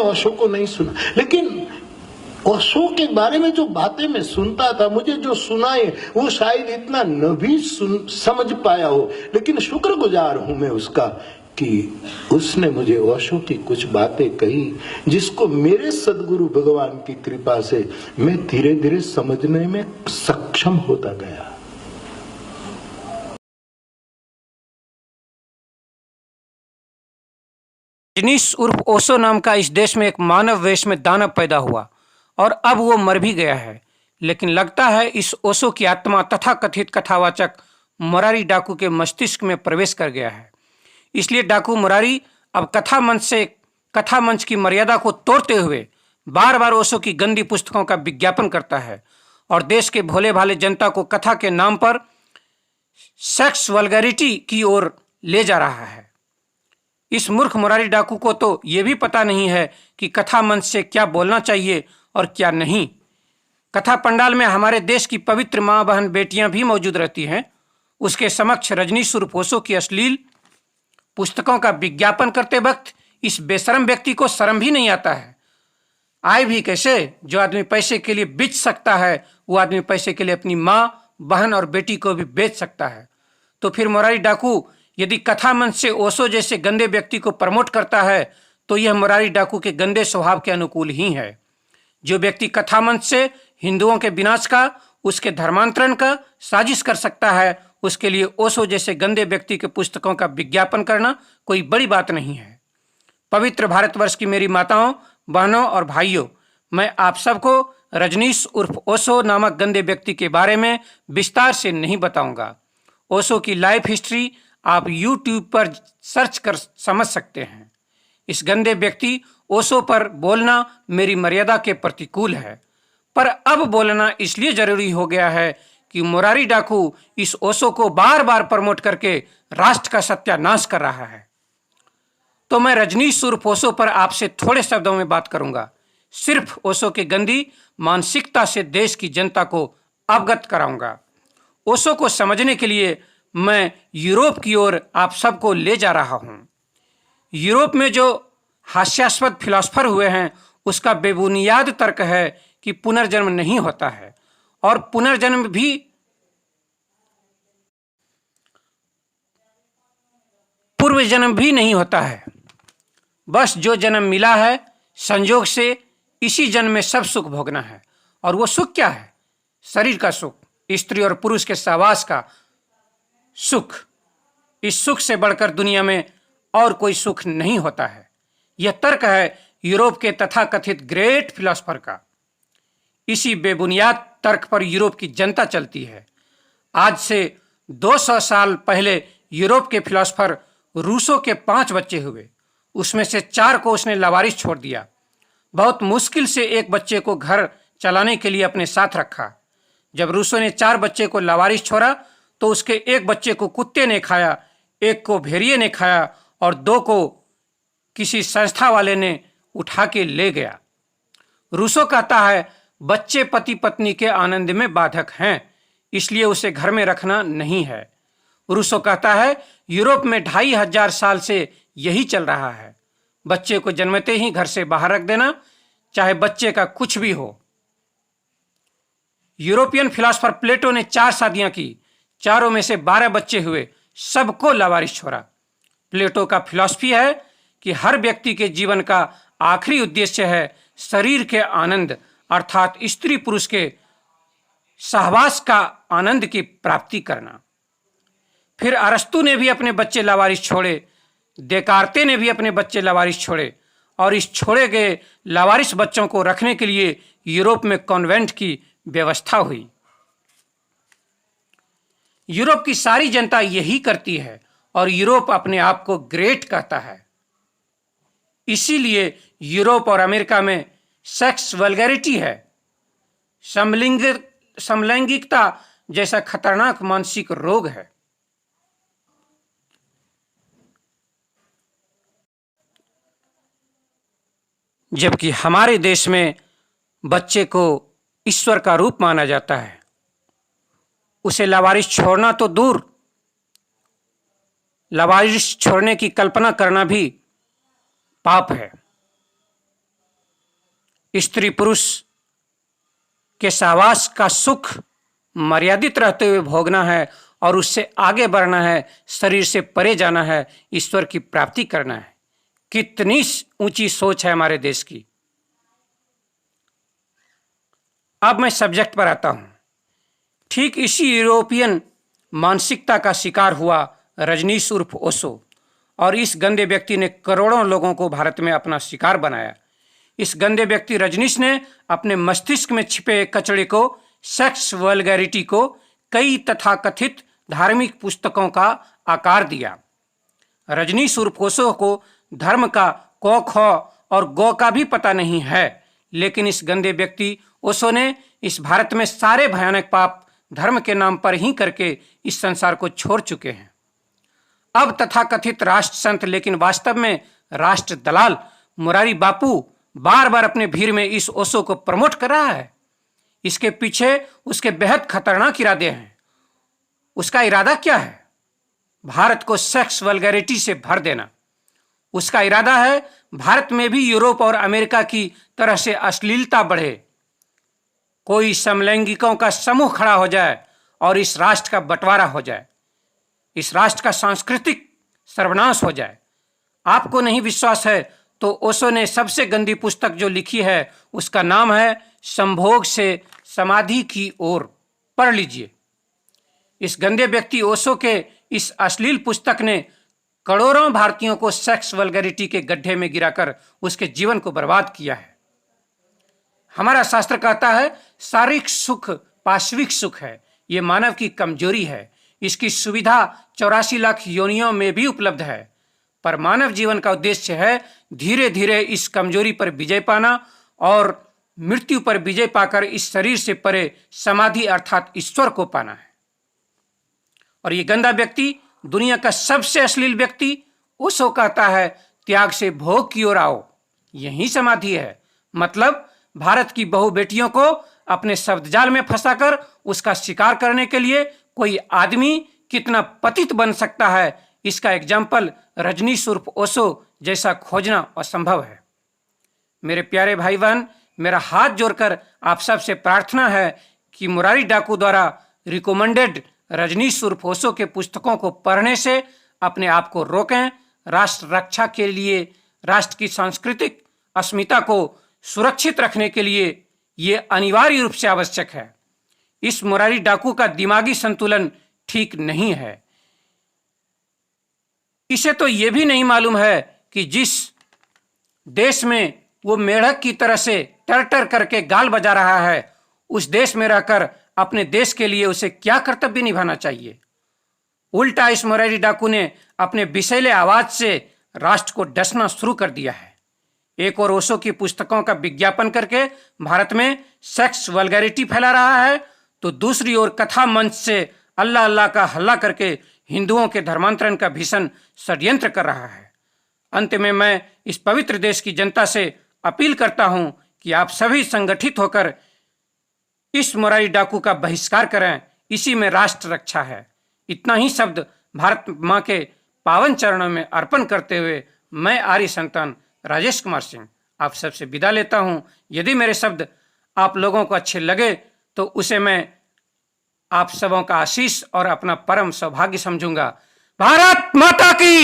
ओशो को नहीं सुना, लेकिन ओशो के बारे में जो बातें मैं सुनता था, मुझे जो सुनाए वो शायद इतना न भी समझ पाया हो, लेकिन शुक्रगुजार हूं मैं उसका कि उसने मुझे ओशो की कुछ बातें कही जिसको मेरे सदगुरु भगवान की कृपा से मैं धीरे धीरे समझने में सक्षम होता गया। रजनीश उर्फ ओशो नाम का इस देश में एक मानव वेश में दानव पैदा हुआ और अब वो मर भी गया है, लेकिन लगता है इस ओशो की आत्मा तथा कथित कथावाचक मुरारी डाकू के मस्तिष्क में प्रवेश कर गया है। इसलिए डाकू मुरारी अब कथा मंच की मर्यादा को तोड़ते हुए बार बार ओशो की गंदी पुस्तकों का विज्ञापन करता है और देश के भोले भाले जनता को कथा के नाम पर सेक्स वल्गैरिटी की ओर ले जा रहा है। इस मूर्ख मुरारी डाकू को तो ये भी पता नहीं है कि कथा मंच से क्या बोलना चाहिए और क्या नहीं। कथा पंडाल में हमारे देश की पवित्र माँ बहन बेटियां भी मौजूद रहती हैं। उसके समक्ष रजनीश उर्फ ओशो की अश्लील पुस्तकों का विज्ञापन करते वक्त इस बेशरम व्यक्ति को शर्म भी नहीं आता है। आए भी कैसे? जो आदमी पैसे के लिए बेच सकता है वो आदमी पैसे के लिए अपनी माँ, बहन और बेटी को भी बेच सकता है। तो फिर मुरारी डाकू यदि कथा मंच से ओशो जैसे गंदे व्यक्ति को प्रमोट करता है तो यह मुरारी डाकू के गंदे स्वभाव के अनुकूल ही है। जो व्यक्ति कथा मंच से हिंदुओं के विनाश का, उसके धर्मांतरण का साजिश कर सकता है, उसके लिए ओशो जैसे गंदे व्यक्ति के पुस्तकों का विज्ञापन करना कोई बड़ी बात नहीं है। पवित्र भारतवर्ष की मेरी माताओं, बहनों और भाइयों, मैं आप सबको रजनीश उर्फ ओशो नामक गंदे व्यक्ति के बारे में विस्तार से नहीं बताऊंगा। ओशो की लाइफ हिस्ट्री आप YouTube पर सर्च कर समझ सकते हैं। इस गंदे व्यक्ति ओशो पर बोलना मेरी मर्यादा के प्रतिकूल है, पर अब बोलना इसलिए जरूरी हो गया है कि मुरारी डाकू इस ओशो को बार बार प्रमोट करके राष्ट्र का सत्यानाश कर रहा है। तो मैं रजनीश उर्फ ओशो पर आपसे थोड़े शब्दों में बात करूंगा, सिर्फ ओशो की गंदी मानसिकता से देश की जनता को अवगत कराऊंगा। ओशो को समझने के लिए मैं यूरोप की ओर आप सबको ले जा रहा हूं। यूरोप में जो हास्यास्पद फिलोसफर हुए हैं उसका बेबुनियाद तर्क है कि पुनर्जन्म नहीं होता है और पुनर्जन्म भी पूर्व जन्म भी नहीं होता है। बस जो जन्म मिला है संयोग से इसी जन्म में सब सुख भोगना है। और वो सुख क्या है? शरीर का सुख, स्त्री और पुरुष के सहवास का सुख। इस सुख से बढ़कर दुनिया में और कोई सुख नहीं होता है। यह तर्क है यूरोप के तथाकथित ग्रेट फिलोसफर का। इसी बेबुनियाद तर्क पर यूरोप की जनता चलती है। आज से 200 साल पहले यूरोप के फिलोसफर रूसो के 5 बच्चे हुए, उसमें से 4 को उसने लावारिस छोड़ दिया। बहुत मुश्किल से एक बच्चे को घर चलाने के लिए अपने साथ रखा। जब रूसो ने 4 बच्चे को लावारिस छोड़ा तो उसके एक बच्चे को कुत्ते ने खाया, एक को भेड़िए ने खाया और 2 को किसी संस्था वाले ने उठा के ले गया। रूसो कहता है बच्चे पति पत्नी के आनंद में बाधक हैं, इसलिए उसे घर में रखना नहीं है। रूसो कहता है यूरोप में 2500 साल से यही चल रहा है, बच्चे को जन्मते ही घर से बाहर रख देना, चाहे बच्चे का कुछ भी हो। यूरोपियन फिलोसफर प्लेटो ने 4 शादियां की, चारों में से 12 बच्चे हुए, सबको लावारिस छोड़ा। प्लेटो का फिलॉसफी है कि हर व्यक्ति के जीवन का आखिरी उद्देश्य है शरीर के आनंद अर्थात स्त्री पुरुष के सहवास का आनंद की प्राप्ति करना। फिर अरस्तु ने भी अपने बच्चे लावारिस छोड़े, देकार्ते ने भी अपने बच्चे लावारिस छोड़े और इस छोड़े गए लावारिस बच्चों को रखने के लिए यूरोप में कॉन्वेंट की व्यवस्था हुई। यूरोप की सारी जनता यही करती है और यूरोप अपने आप को ग्रेट कहता है। इसीलिए यूरोप और अमेरिका में सेक्स वल्गैरिटी है, समलैंगिकता जैसा खतरनाक मानसिक रोग है। जबकि हमारे देश में बच्चे को ईश्वर का रूप माना जाता है, उसे लावारिस छोड़ना तो दूर, लावारिस छोड़ने की कल्पना करना भी पाप है। स्त्री पुरुष के सहवास का सुख मर्यादित रहते हुए भोगना है और उससे आगे बढ़ना है, शरीर से परे जाना है, ईश्वर की प्राप्ति करना है। कितनी ऊंची सोच है हमारे देश की। अब मैं सब्जेक्ट पर आता हूं। ठीक इसी यूरोपियन मानसिकता का शिकार हुआ रजनीश उर्फ ओशो, और इस गंदे व्यक्ति ने करोड़ों लोगों को भारत में अपना शिकार बनाया। इस गंदे व्यक्ति रजनीश ने अपने मस्तिष्क में छिपे कचड़े को, सेक्स वल्गैरिटी को, कई तथाकथित धार्मिक पुस्तकों का आकार दिया। रजनीश उर्फ ओशो को धर्म का क ख और गौ का भी पता नहीं है, लेकिन इस गंदे व्यक्ति ओशो ने इस भारत में सारे भयानक पाप धर्म के नाम पर ही करके इस संसार को छोड़ चुके हैं। अब तथाकथित राष्ट्र संत, लेकिन वास्तव में राष्ट्र दलाल मुरारी बापू बार बार अपने भीड़ में इस ओशो को प्रमोट कर रहा है। इसके पीछे उसके बेहद खतरनाक इरादे हैं। उसका इरादा क्या है? भारत को सेक्स वल्गैरिटी से भर देना। उसका इरादा है भारत में भी यूरोप और अमेरिका की तरह से अश्लीलता बढ़े, कोई समलैंगिकों का समूह खड़ा हो जाए और इस राष्ट्र का बंटवारा हो जाए, इस राष्ट्र का सांस्कृतिक सर्वनाश हो जाए। आपको नहीं विश्वास है तो ओशो ने सबसे गंदी पुस्तक जो लिखी है उसका नाम है संभोग से समाधि की ओर, पढ़ लीजिए। इस गंदे व्यक्ति ओशो के इस अश्लील पुस्तक ने करोड़ों भारतीयों को सेक्स वल्गैरिटी के गड्ढे में गिराकर उसके जीवन को बर्बाद किया है। हमारा शास्त्र कहता है शारीरिक सुख पाश्विक सुख है, ये मानव की कमजोरी है। इसकी सुविधा 84 लाख योनियों में भी उपलब्ध है, पर मानव जीवन का उद्देश्य है धीरे धीरे इस कमजोरी पर विजय पाना और मृत्यु पर विजय पाकर इस शरीर से परे समाधि अर्थात ईश्वर को पाना है। और ये गंदा व्यक्ति, दुनिया का सबसे अश्लील व्यक्ति ओशो कहता है त्याग से भोग की ओर आओ, यही समाधि है। मतलब भारत की बहु बेटियों को अपने शब्दजाल में फंसाकर उसका शिकार करने के लिए कोई आदमी कितना पतित बन सकता है, इसका एग्जाम्पल रजनीश उर्फ ओशो जैसा खोजना असंभव है। मेरे प्यारे भाई बहन, मेरा हाथ जोड़कर आप सबसे प्रार्थना है कि मुरारी डाकू द्वारा रिकमेंडेड रजनीश उर्फ ओशो के पुस्तकों को पढ़ने से अपने आप को रोकें। राष्ट्र रक्षा के लिए, राष्ट्र की सांस्कृतिक अस्मिता को सुरक्षित रखने के लिए ये अनिवार्य रूप से आवश्यक है। इस मुरारी डाकू का दिमागी संतुलन ठीक नहीं है। इसे तो यह भी नहीं मालूम है कि जिस देश में वो मेढक की तरह से टर टर करके गाल बजा रहा है, उस देश में रहकर अपने देश के लिए उसे क्या कर्तव्य निभाना चाहिए। उल्टा इस मुरारी डाकू ने अपने विषैले आवाज से राष्ट्र को डसना शुरू कर दिया है। एक और ओशो की पुस्तकों का विज्ञापन करके भारत में सेक्स वल्गैरिटी फैला रहा है, तो दूसरी ओर कथा मंच से अल्लाह अल्लाह का हल्ला करके हिंदुओं के धर्मांतरण का भीषण षड्यंत्र कर रहा है। अंत में मैं इस पवित्र देश की जनता से अपील करता हूं कि आप सभी संगठित होकर इस मुरारी डाकू का बहिष्कार करें। इसी में राष्ट्र रक्षा है। इतना ही शब्द भारत माँ के पावन चरणों में अर्पण करते हुए मैं आर्य संतान राजेश कुमार सिंह आप सबसे विदा लेता हूं। यदि मेरे शब्द आप लोगों को अच्छे लगे तो उसे मैं आप सबों का आशीष और अपना परम सौभाग्य समझूंगा। भारत माता की